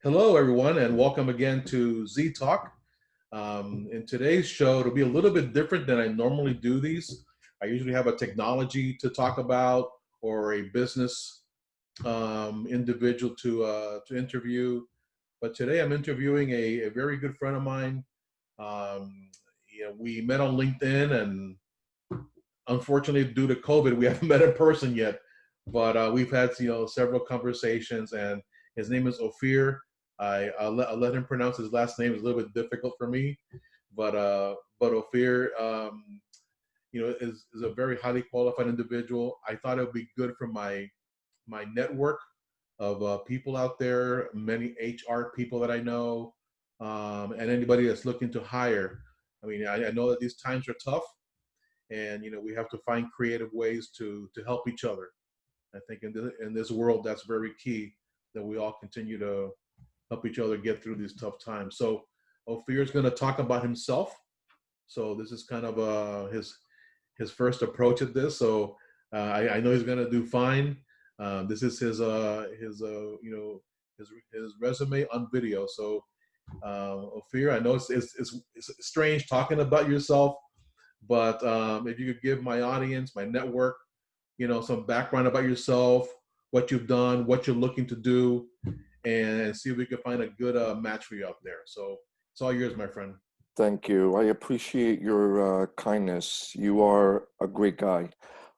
Hello, everyone, and welcome again to Z Talk. In today's show, it'll be a little bit different than I normally do these. I usually have a technology to talk about or a business individual to interview. But today I'm interviewing a very good friend of mine. We met on LinkedIn, and unfortunately, due to COVID, we haven't met in person yet. But we've had several conversations, and his name is Ophir. I'll let him pronounce his last name. It's a little bit difficult for me, but Ophir, is a very highly qualified individual. I thought it would be good for my network of people out there, many HR people that I know, and anybody that's looking to hire. I mean, I know that these times are tough, and we have to find creative ways to help each other. I think in this world, that's very key, that we all continue to help each other get through these tough times. So Ophir is going to talk about himself. So this is kind of his first approach at this. So I know he's going to do fine. This is his resume on video. So Ophir, I know it's strange talking about yourself, but if you could give my audience, my network, some background about yourself, what you've done, what you're looking to do, and see if we can find a good match for you out there. So it's all yours, my friend. Thank you. I appreciate your kindness. You are a great guy.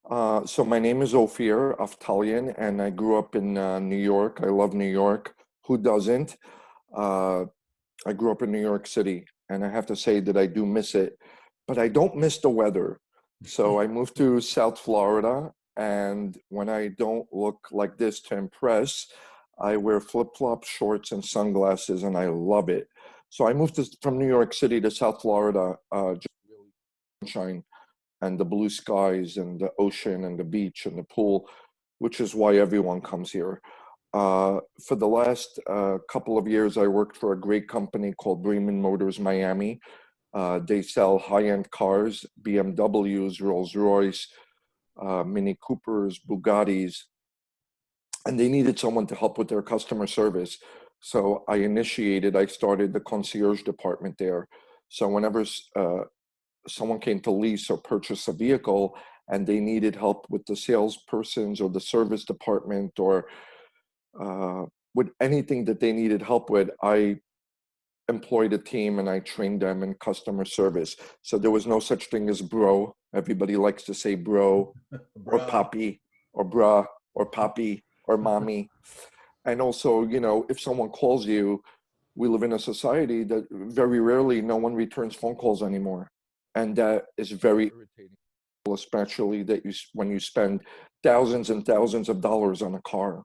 So my name is Ophir Avtalion, and I grew up in New York. I love New York. Who doesn't? Uh, I grew up in New York City, and I have to say that I do miss it, but I don't miss the weather. So I moved to South Florida, and when I don't look like this to impress, I wear flip-flops, shorts, and sunglasses, and I love it. So I moved from New York City to South Florida, just really sunshine and the blue skies and the ocean and the beach and the pool, which is why everyone comes here. For the last couple of years, I worked for a great company called Bremen Motors Miami. They sell high-end cars, BMWs, Rolls-Royce, Mini Coopers, Bugattis, and they needed someone to help with their customer service. So I started the concierge department there. So whenever someone came to lease or purchase a vehicle and they needed help with the salespersons or the service department or with anything that they needed help with, I employed a team and I trained them in customer service. So there was no such thing as bro. Everybody likes to say bro or poppy or bra or poppy or mommy. And also, if someone calls you, we live in a society that very rarely no one returns phone calls anymore. And that is very irritating, especially when you spend thousands and thousands of dollars on a car.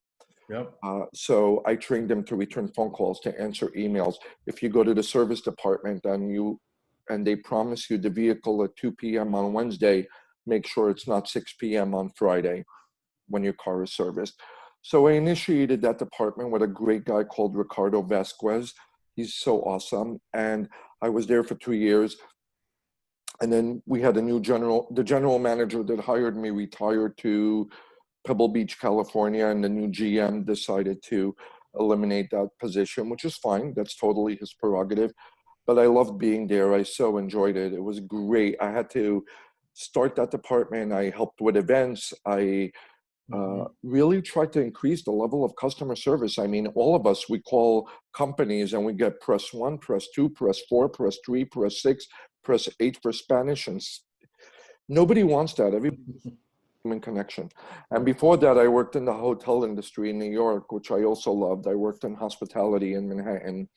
Yep. So I trained them to return phone calls, to answer emails. If you go to the service department and they promise you the vehicle at 2 p.m. on Wednesday, make sure it's not 6 p.m. on Friday when your car is serviced. So I initiated that department with a great guy called Ricardo Vasquez. He's so awesome. And I was there for 2 years. And then we had the general manager that hired me retired to Pebble Beach, California, and the new GM decided to eliminate that position, which is fine. That's totally his prerogative. But I loved being there. I so enjoyed it. It was great. I had to start that department. I helped with events. I really tried to increase the level of customer service. I mean, all of us, we call companies and we get press 1, press 2, press 4, press 3, press 6, press 8 for Spanish. And nobody wants that. Everybody human connection. And before that, I worked in the hotel industry in New York, which I also loved. I worked in hospitality in Manhattan.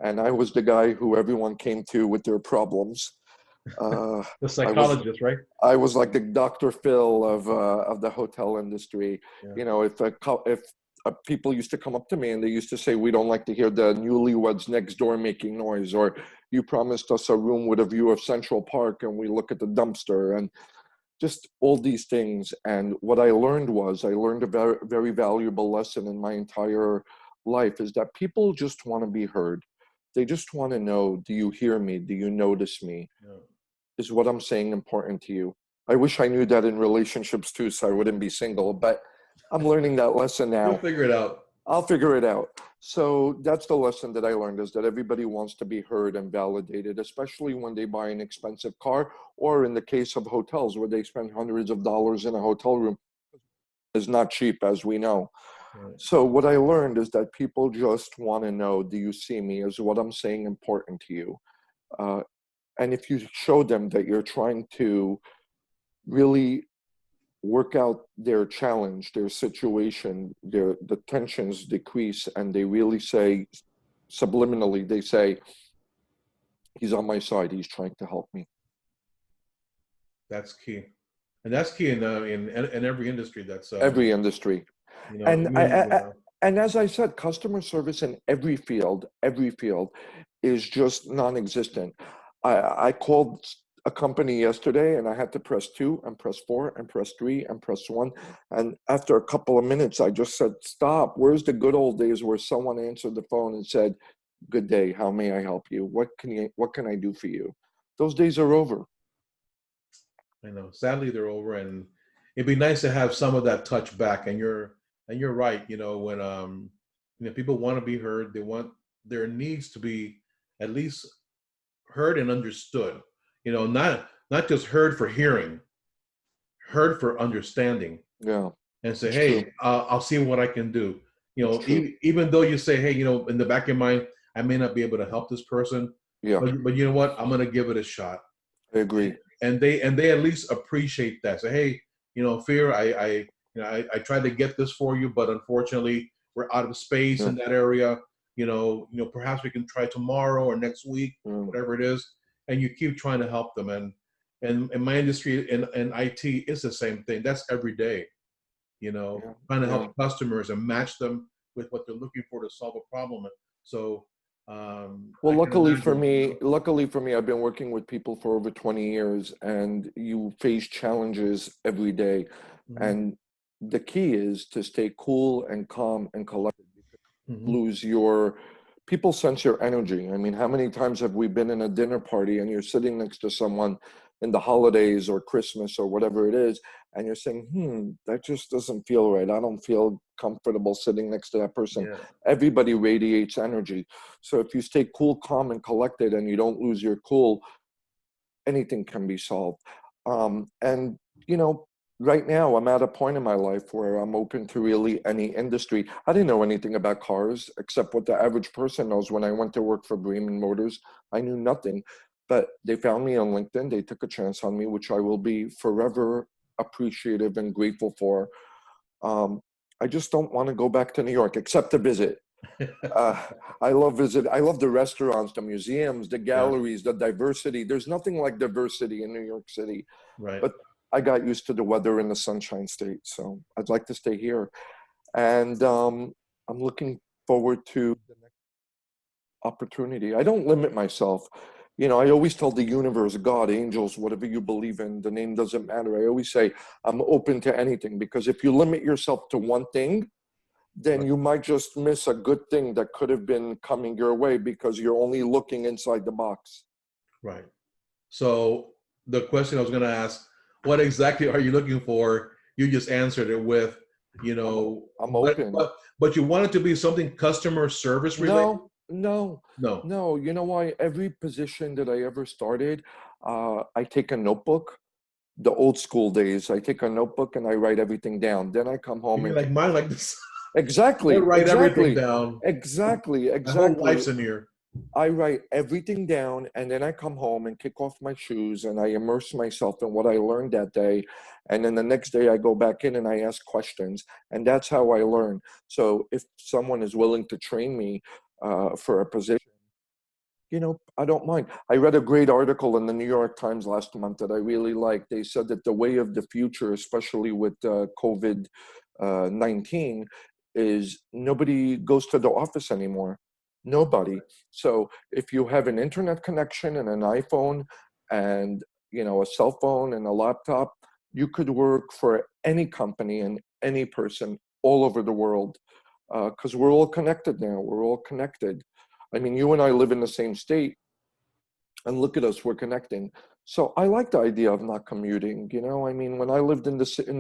And I was the guy who everyone came to with their problems. The psychologist, right? I was like the Dr. Phil of the hotel industry. Yeah. If people used to come up to me and they used to say, "We don't like to hear the newlyweds next door making noise," or "You promised us a room with a view of Central Park and we look at the dumpster," and just all these things. And what I learned a very, very valuable lesson in my entire life is that people just want to be heard. They just want to know, do you hear me? Do you notice me? Yeah. Is what I'm saying important to you? I wish I knew that in relationships too, so I wouldn't be single, but I'm learning that lesson now. You'll figure it out. I'll figure it out. So that's the lesson that I learned, is that everybody wants to be heard and validated, especially when they buy an expensive car, or in the case of hotels where they spend hundreds of dollars in a hotel room. Is not cheap, as we know. Right. So what I learned is that people just want to know, do you see me? Is what I'm saying important to you? Uh, and if you show them that you're trying to really work out their challenge, their situation, the tensions decrease, and they really say, subliminally, they say, he's on my side, he's trying to help me. That's key, and that's key in every industry. That's Every industry. you know, And even and as I said, customer service in every field is just non-existent. I called a company yesterday and I had to press 2 and press 4 and press 3 and press 1. And after a couple of minutes, I just said, stop. Where's the good old days where someone answered the phone and said, good day, how may I help you? What can I do for you? Those days are over. I know. Sadly, they're over, and it'd be nice to have some of that touch back. And you're right. When people want to be heard, they want their needs to be at least heard and understood. Not just heard for hearing, heard for understanding, Yeah, and say, it's hey, true. I'll see what I can do. It's true. Even though you say, hey, in the back of your mind, I may not be able to help this person, Yeah, but you know what? I'm gonna give it a shot. I agree. And they at least appreciate that. Say, hey, Fear, I tried to get this for you, but unfortunately, we're out of space Yeah, in that area. Perhaps we can try tomorrow or next week, yeah, whatever it is, and you keep trying to help them. And in my industry, in IT, it's the same thing. That's every day. yeah, Trying to yeah. help customers and match them with what they're looking for to solve a problem. So Well, I can imagine. luckily for me, I've been working with people for over 20 years, and you face challenges every day. Mhm, And the key is to stay cool and calm and collected. mhm. Lose your People sense your energy. I mean, how many times have we been in a dinner party and you're sitting next to someone in the holidays or Christmas or whatever it is, and you're saying, that just doesn't feel right. I don't feel comfortable sitting next to that person. Yeah. Everybody radiates energy. So if you stay cool, calm, and collected and you don't lose your cool, anything can be solved. And, you know, right now I'm at a point in my life where I'm open to really any industry. I didn't know anything about cars except what the average person knows. When I went to work for Bremen Motors, I knew nothing, but they found me on LinkedIn. They took a chance on me, which I will be forever appreciative and grateful for. Um, I just don't want to go back to New York except to visit. Uh, I love the restaurants, the museums, the Yeah. galleries, the diversity. There's nothing like diversity in New York City. Right. But I got used to the weather in the Sunshine State, so I'd like to stay here. And I'm looking forward to the next opportunity. I don't limit myself. You know, I always tell the universe, God, angels, whatever you believe in, the name doesn't matter. I always say I'm open to anything, because if you limit yourself to one thing, then Right. you might just miss a good thing that could have been coming your way because you're only looking inside the box. Right. So the question I was going to ask, what exactly are you looking for? You just answered it with, I'm I'm but open. but you want it to be something customer service related? No, no, No. no. You know why? Every position that I ever started, I take a notebook. The old school days, I take a notebook and I write everything down. Then I come home You're and like mine, like this. I exactly, write everything exactly, down. exactly, My whole exactly. life's in here. I write everything down, and then I come home and kick off my shoes and I immerse myself in what I learned that day. And then the next day I go back in and I ask questions, and that's how I learn. So if someone is willing to train me for a position, you know, I don't mind. I read a great article in the New York Times last month that I really liked. They said that the way of the future, especially with COVID 19, is nobody goes to the office anymore. Nobody. So if you have an internet connection and an iPhone and, you know, a cell phone and a laptop, you could work for any company and any person all over the world, because we're all connected now. We're all connected. I mean, you and I live in the same state, and look at us, we're connecting. So I like the idea of not commuting. You know, I mean, when I lived in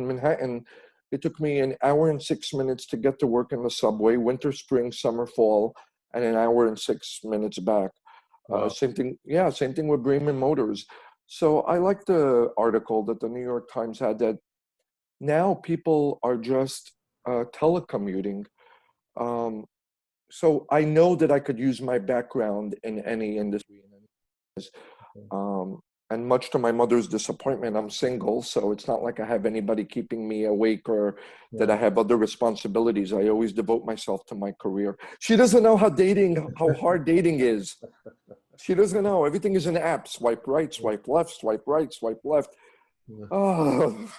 Manhattan, It took me an hour and 6 minutes to get to work in the subway, winter, spring, summer, fall, and an hour and 6 minutes back. Wow. Same thing, yeah, same thing with Bremen Motors. So I like the article that the New York Times had that now people are just telecommuting. Um, so I know that I could use my background in any industry. Um, and much to my mother's disappointment, I'm single, so it's not like I have anybody keeping me awake or that I Yeah. have other responsibilities. I always devote myself to my career. She doesn't know how hard dating is. She doesn't know. Everything is an app. Swipe right, swipe left, swipe right, swipe left. Yeah. Oh,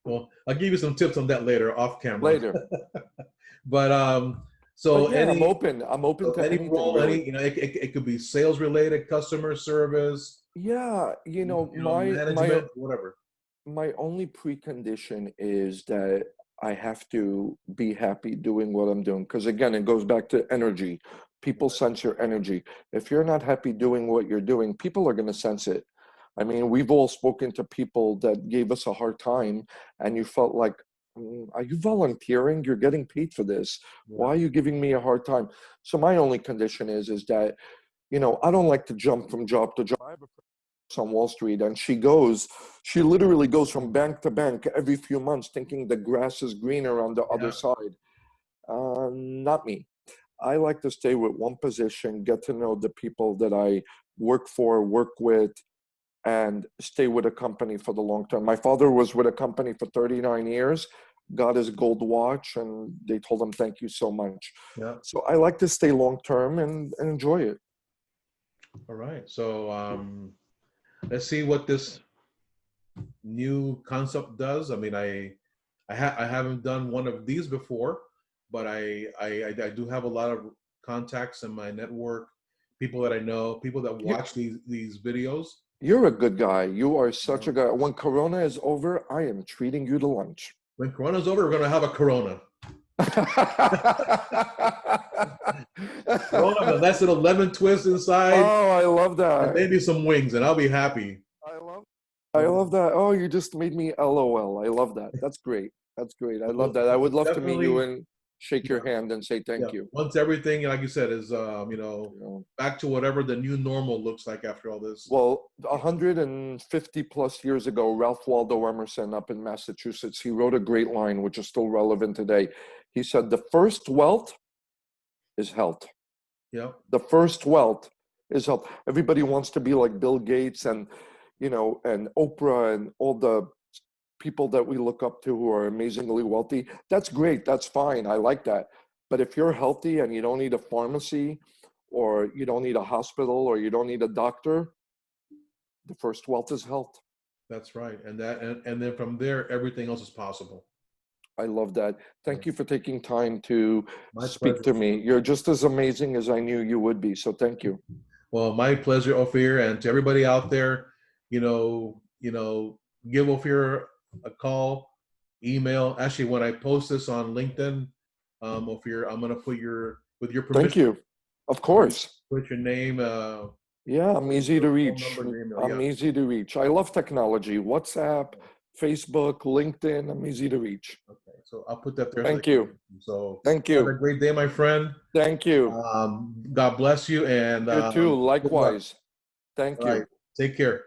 Well, I'll give you some tips on that later off camera. later. But so But yeah, I'm any open. I'm open so to any anything role, really. it could be sales related, customer service, Yeah, management, whatever. my only precondition is that I have to be happy doing what I'm doing. Because again, it goes back to energy. People sense your energy. If you're not happy doing what you're doing, people are going to sense it. I mean, we've all spoken to people that gave us a hard time, and you felt like, are you volunteering? You're getting paid for this. Yeah. Why are you giving me a hard time? So my only condition is that, I don't like to jump from job to job. I have a on Wall Street, and she literally goes from bank to bank every few months thinking the grass is greener on the other Yeah. side. Not me. I like to stay with one position, get to know the people that I work for, work with, and stay with a company for the long term. My father was with a company for 39 years, got his gold watch, and they told him, thank you so much. Yeah. So I like to stay long term and enjoy it. All right. So let's see what this new concept does. I mean, I haven't done one of these before, but I do have a lot of contacts in my network, people that I know, people that You, watch these videos. You're a good guy. You are such a Um, guy. When Corona is over, I am treating you to lunch. when Corona's over, we're gonna have a Corona. Corona with a nice little lemon twist inside, Oh, I love and that. maybe some wings, and I'll be happy. I love I love that. Oh, you just made me LOL. I love that. That's great. That's great. I love that. I would love to meet you Definitely, and shake yeah, your hand and say yeah. thank you. Once everything, like you said, is You know. back to whatever the new normal looks like after all this. Well, 150 plus years ago, Ralph Waldo Emerson up in Massachusetts, he wrote a great line, which is still relevant today. He said, the first wealth is health. Yeah, The first wealth is health. Everybody wants to be like Bill Gates and, and Oprah and all the people that we look up to who are amazingly wealthy. That's great. That's fine. I like that. But if you're healthy and you don't need a pharmacy or you don't need a hospital or you don't need a doctor, the first wealth is health. that's right. And then from there, everything else is possible. I love that. Yeah. Thank you for taking time to My speak pleasure, to sir. me. You're just as amazing as I knew you would be. So thank you. Well, my pleasure, Ophir, and to everybody out there, give Ophir a call, email. Actually, when I post this on LinkedIn, Ophir, I'm gonna put with your Thank permission, you. Of course. put your name, Yeah, I'm easy to your phone reach. number, your email. I'm Yeah. easy to reach. I love technology. WhatsApp, Facebook, LinkedIn. I'm easy to reach. Okay. So I'll put that there. Thank you. So Thank have a you. great day, my friend. Thank you. God bless you, and You too. good luck. Likewise. Thank All right. you. Take care.